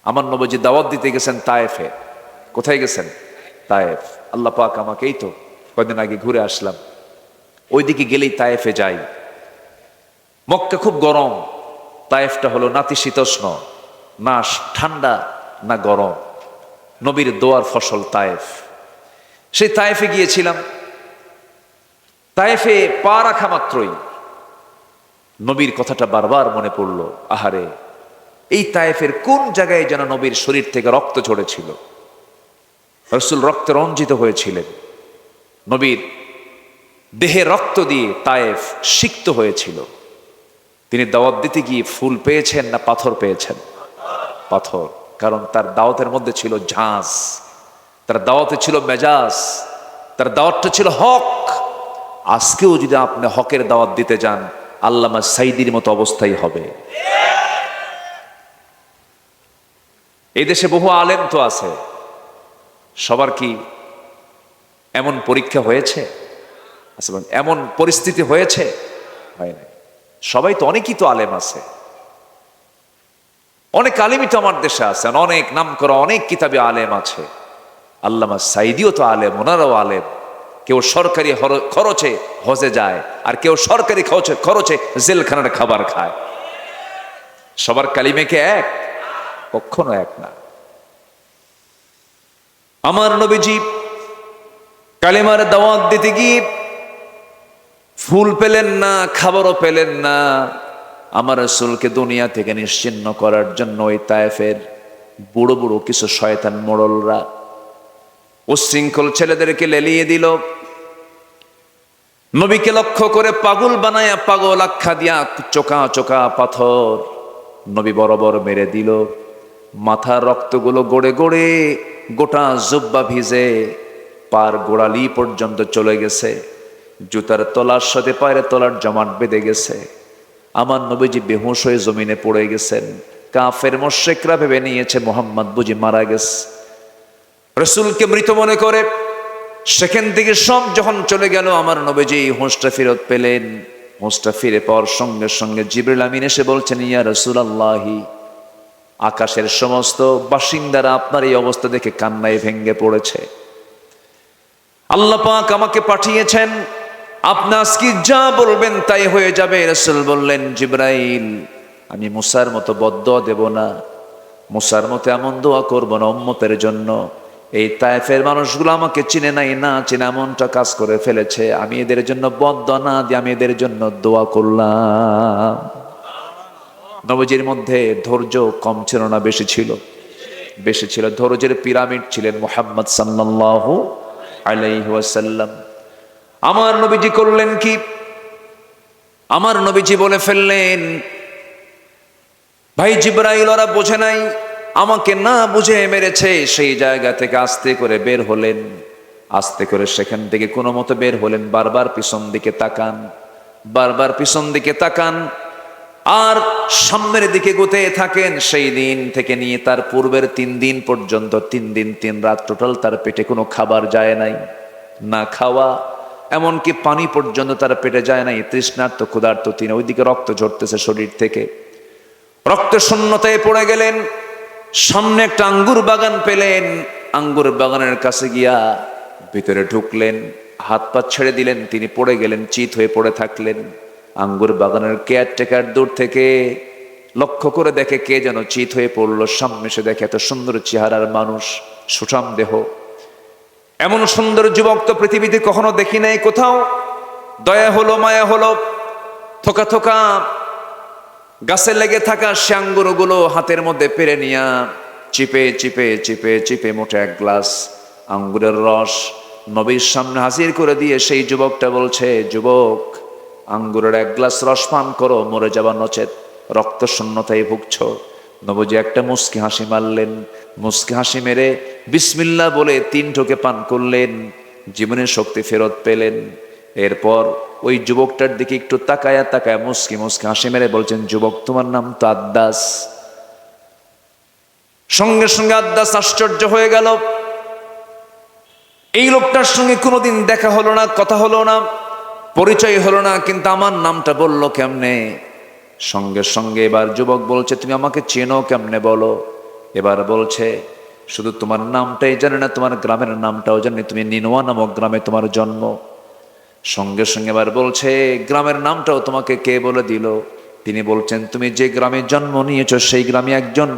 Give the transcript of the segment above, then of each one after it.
আমার নবীজি দাওয়াত দিতে গেছেন তায়েফে। কোথায় গেছেন? তায়েফ। আল্লাহ পাক আমাকে এই তো কয়দিন আগে ঘুরে আসলাম, ওইদিকে গেলেই তায়েফে যাই। মক্কা খুব গরম, তায়েফটা হলো নাতিশীতোষ্ণ, না ঠান্ডা না গরম, নবীর দোয়ার ফসল তায়েফ। সেই তায়েফে গিয়েছিলাম। তায়েফে পা রাখা মাত্রই নবীর কথাটা বারবার মনে পড়ল। আহারে, এই তায়েফের কোন জায়গায় যেন নবীর শরীর থেকে রক্ত ঝরেছিল, রাসূল রক্তে রঞ্জিত হয়েছিলেন, নবীর দেহে রক্ত দিয়ে তায়েফ সিক্ত হয়েছিল। তিনি দাওয়াত দিতে গিয়ে ফুল পেয়েছেন না পাথর পেয়েছেন? পাথর। কারণ তার দাওয়াতের মধ্যে ছিল ঝাঁজ, তার দাওয়াতে ছিল মেজাজ, তার দাওয়াতটা ছিল হক। আজকেও যদি আপনি হকের দাওয়াত দিতে যান, আল্লামা সাইদির মতো অবস্থাই হবে। এই দেশে বহু আলেম তো আছে, সবার কি এমন পরীক্ষা হয়েছে? এমন পরিস্থিতি হয়েছে? হয় নাই। সবাই তো, অনেকই তো আলেম আছে, অনেক আলেমই তো আমার দেশে আছেন, অনেক নাম করা অনেক কিতাবে আলেম আছে। আল্লামা সাইদিও তো আলেম, ওনারাও আলেম। কেউ সরকারি খরচে হজে যায়, আর কেউ সরকারি খরচে জেলখানার খাবার খায়। সবার কালিমে কি এক? কখনো এক না। আমার নবীজি কালিমার দাওয়াত দিতে গিয়ে ফুল পেলেন না, খাবারও পেলেন না। আমার রাসূলকে দুনিয়া থেকে নিশ্চিহ্ন করার জন্য ওই তায়েফের বুড়ো বুড়ো কিছু শয়তান মোড়লরা উচ্ছৃঙ্খল ছেলেদেরকে লেলিয়ে দিল। নবীকে লক্ষ্য করে পাগল বানায়া, পাগল আখ্যা দিয়া চোকা চোকা পাথর নবী বরাবর মেরে দিল। মাথার রক্তগুলো গড়ে গড়ে গোটা জুব্বা ভিজে পার গোড়ালি পর্যন্ত চলে গেছে, জুতার তলার সাথে পায়ের তলার জমাট বেঁধে গেছে। আমার নবীজি বেহুশ হয়ে জমিনে পড়ে গেছেন। কাফের মুশরিকরা ভেবে নিয়েছে মোহাম্মদ বুঝি মারা গেছে। রাসূলকে মৃত মনে করে সেখান থেকে সব যখন চলে গেল, আমার নবীজি হোঁশটা ফেরত পেলেন। হোঁশটা ফিরে পাওয়ার সঙ্গে সঙ্গে জিবরিল আমিন এসে বলছেন, ইয়া রাসূলুল্লাহি, আকাশের সমস্ত বাসিন্দারা আপনার এই অবস্থা দেখে কান্নায় ভেঙ্গে পড়েছে। আল্লাহ পাক আমাকে পাঠিয়েছেন, আপনি আজকে যা বলবেন তাই হয়ে যাবে। রাসূল বললেন, জিবরাইল, আমি মুসার মতো বদদোয়া দেব না, মুসার মতো এমন দোয়া করব না উম্মতের জন্য। এই তায়েফের মানুষগুলো আমাকে চিনে নাই, না চিনে এমনটা কাজ করে ফেলেছে। আমি এদের জন্য বদদোয়া না দিয়ে আমি এদের জন্য দোয়া করলাম। নবীজির মধ্যে ধৈর্য কম ছিল না বেশি ছিল? বেশি ছিল। ধৈর্যের পিরামিড ছিলেন মুহাম্মদ সাল্লাল্লাহু আলাইহি ওয়াসাল্লাম। আমার নবীজি করলেন কি? আমার নবীজি বলে ফেললেন, ভাই জিবরাইল, ওরা বোঝে নাই, আমাকে না বুঝে মেরেছে। সেই জায়গা থেকে আস্তে করে বের হলেন, আস্তে করে সেখান থেকে কোনো মতো বের হলেন। বারবার পিছন দিকে তাকান, বারবার পিছন দিকে তাকান, আর সামনের দিকে গোতে থাকেন। সেই দিন থেকে নিয়ে তার পূর্বের 3 দিন পর্যন্ত, 3 দিন 3 রাত টোটাল তার পেটে কোনো খাবার যায় নাই, না খাওয়া, এমনকি পানি পর্যন্ত তার পেটে যায় নাই। তৃষ্ণার্ত ক্ষুধার্ত তিনি। ওইদিকে রক্ত ঝরতেছে শরীর থেকে, রক্ত শূন্যতায় পড়ে গেলেন। সামনে একটা আঙ্গুর বাগান পেলেন, আঙ্গুর বাগানের কাছে গিয়া ভিতরে ঢুকলেন, হাত পা ছেড়ে দিলেন, তিনি পড়ে গেলেন, চিত হয়ে পড়ে থাকলেন। আঙ্গুর বাগানের কেয়ারটেকার দূর থেকে লক্ষ্য করে দেখে কে যেন চিত হয়ে পড়লো। সামনে সে দেখে এত সুন্দর চেহারার মানুষ, সুঠাম দেহ, এমন সুন্দর যুবক তো পৃথিবীতে কখনো দেখি নাই কোথাও। দয়া হলো, মায়া হলো। থোকা থোকা গাছে লেগে থাকা সে আঙ্গুরগুলো হাতের মধ্যে পেরে নিয়া চিপে চিপে চিপে চিপে মোটে 1 গ্লাস আঙ্গুরের রস নবীর সামনে হাজির করে দিয়ে সেই যুবকটা বলছে, যুবক, আঙ্গুরের 1 গ্লাস রস পান করো, মরে যাবা, নচেত রক্ত শূন্যতায় ভুগছ। নবীজি একটা মুস্কি হাসি মারলেন। মুস্কি হাসি মেরে বিসমিল্লাহ বলে 3 ঢোকে পান করলেন, জীবনের শক্তি ফেরত পেলেন। এরপর ওই যুবকটার দিকে একটু তাকায়া তাকায়া মুস্কি মুস্কি হাসি মেরে বলছেন, যুবক, তোমার নাম তো আদ্দাস। সঙ্গে সঙ্গে আদ্দাস আশ্চর্য হয়ে গেল। এই লোকটার সঙ্গে কোনোদিন দেখা হলো না, কথা হলো না, পরিচয় হলো না, কিন্তু আমার নামটা বলল কেমনে? সঙ্গে সঙ্গে এবার যুবক বলছে, তুমি আমাকে চেনো কেমনে বলো? এবার বলছে শুধু তোমার নামটাই জানে না, তোমার গ্রামের নামটাও জানে, তুমি নিনোয়া নামক গ্রামে তোমার জন্ম। সঙ্গে সঙ্গে এবার বলছে গ্রামের নামটাও তোমাকে কে বলে দিল? তিনি বলছেন তুমি যে গ্রামে জন্ম নিয়েছো সেই গ্রামে একজন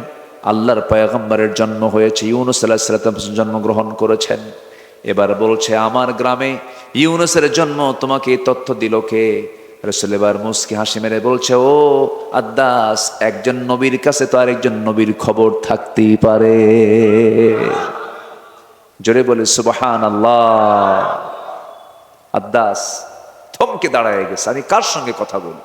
আল্লাহর পয়গম্বরের জন্ম হয়েছে, ইউনূস আলাইহিস সালাম জন্মগ্রহণ করেছেন। এবার বলছে আমার গ্রামে ইউনূসের জন্ম, তোমাকে এই তথ্য দিল কে? রাসূল এবার মুস্কি হাসি মেরে বলছে ও আদ্দাস, একজন নবীর কাছে তো আরেকজন নবীর খবর থাকতেই পারে। জোরে বলে সুবহানাল্লাহ। আদ্দাস থমকে দাঁড়ায় গেছে, আমি কার সঙ্গে কথা বলি?